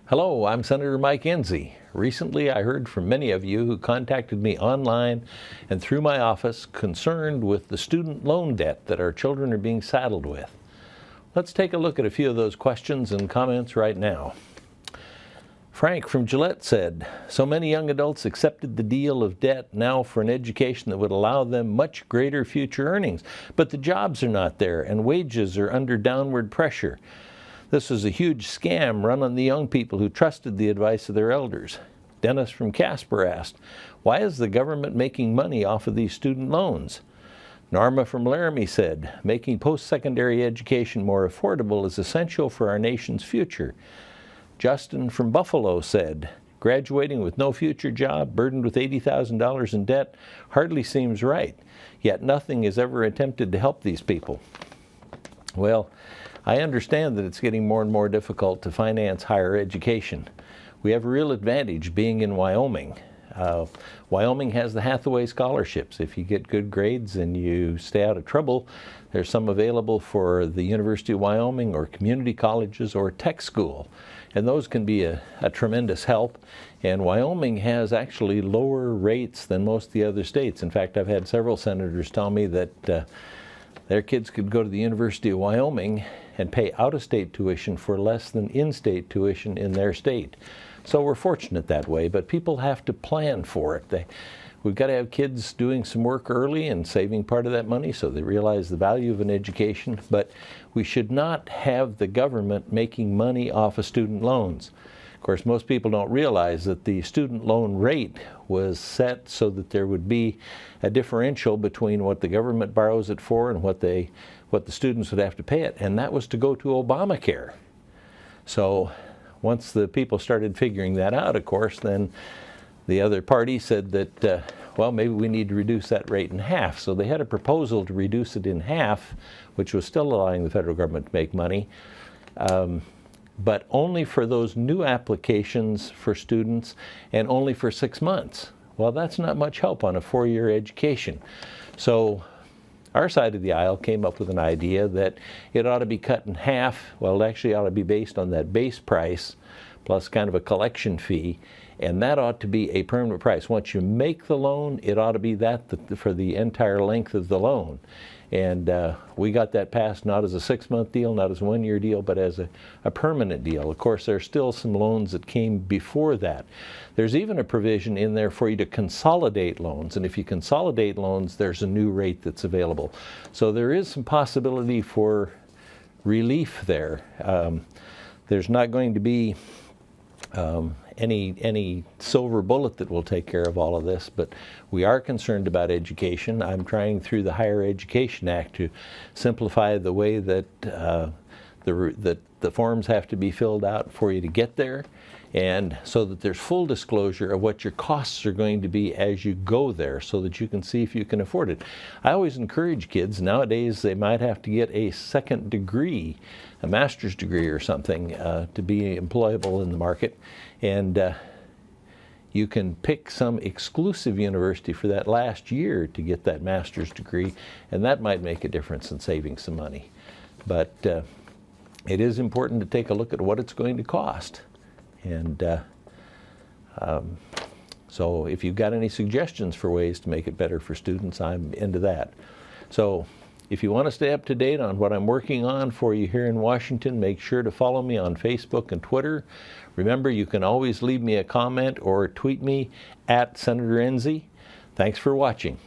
Hello, I'm Senator Mike Enzi. Recently, I heard from many of you who contacted me online and through my office concerned with the student loan debt that our children are being saddled with. Let's take a look at a few of those questions and comments right now. Frank from Gillette said, so many young adults accepted the deal of debt now for an education that would allow them much greater future earnings, but the jobs are not there and wages are under downward pressure. This was a huge scam run on the young people who trusted the advice of their elders. Dennis from Casper asked, why is the government making money off of these student loans? Norma from Laramie said, making post-secondary education more affordable is essential for our nation's future. Justin from Buffalo said, graduating with no future job, burdened with $80,000 in debt, hardly seems right, yet nothing is ever attempted to help these people. Well, I understand that it's getting more and more difficult to finance higher education. We have a real advantage being in Wyoming. Wyoming has the Hathaway scholarships. If you get good grades and you stay out of trouble, there's some available for the University of Wyoming or community colleges or tech school. And those can be a tremendous help. And Wyoming has actually lower rates than most of the other states. In fact, I've had several senators tell me that their kids could go to the University of Wyoming and pay out-of-state tuition for less than in-state tuition in their state. So we're fortunate that way, but people have to plan for it. We've got to have kids doing some work early and saving part of that money so they realize the value of an education, but we should not have the government making money off of student loans. Of course, most people don't realize that the student loan rate was set so that there would be a differential between what the government borrows it for and what the students would have to pay it, and that was to go to Obamacare. So once the people started figuring that out, of course, then the other party said that, well, maybe we need to reduce that rate in half. So they had a proposal to reduce it in half, which was still allowing the federal government to make money, but only for those new applications for students and only for 6 months. Well, that's not much help on a 4-year education. So our side of the aisle came up with an idea that it ought to be cut in half. Well, it actually ought to be based on that base price plus kind of a collection fee, and that ought to be a permanent price. Once you make the loan, it ought to be that for the entire length of the loan. And we got that passed not as a 6-month deal, not as a 1-year deal, but as a permanent deal. Of course, there's still some loans that came before that. There's even a provision in there for you to consolidate loans. And if you consolidate loans, there's a new rate that's available. So there is some possibility for relief there. There's not going to be any silver bullet that will take care of all of this, but we are concerned about education. I'm trying through the Higher Education Act to simplify the way that the forms have to be filled out for you to get there, and so that there's full disclosure of what your costs are going to be as you go there so that you can see if you can afford it. I always encourage kids, nowadays they might have to get a second degree, a master's degree or something, to be employable in the market. And you can pick some exclusive university for that last year to get that master's degree, and that might make a difference in saving some money. But it is important to take a look at what it's going to cost. And so if you've got any suggestions for ways to make it better for students, I'm into that. So if you want to stay up to date on what I'm working on for you here in Washington, make sure to follow me on Facebook and Twitter. Remember, you can always leave me a comment or tweet me at Senator Enzi. Thanks for watching.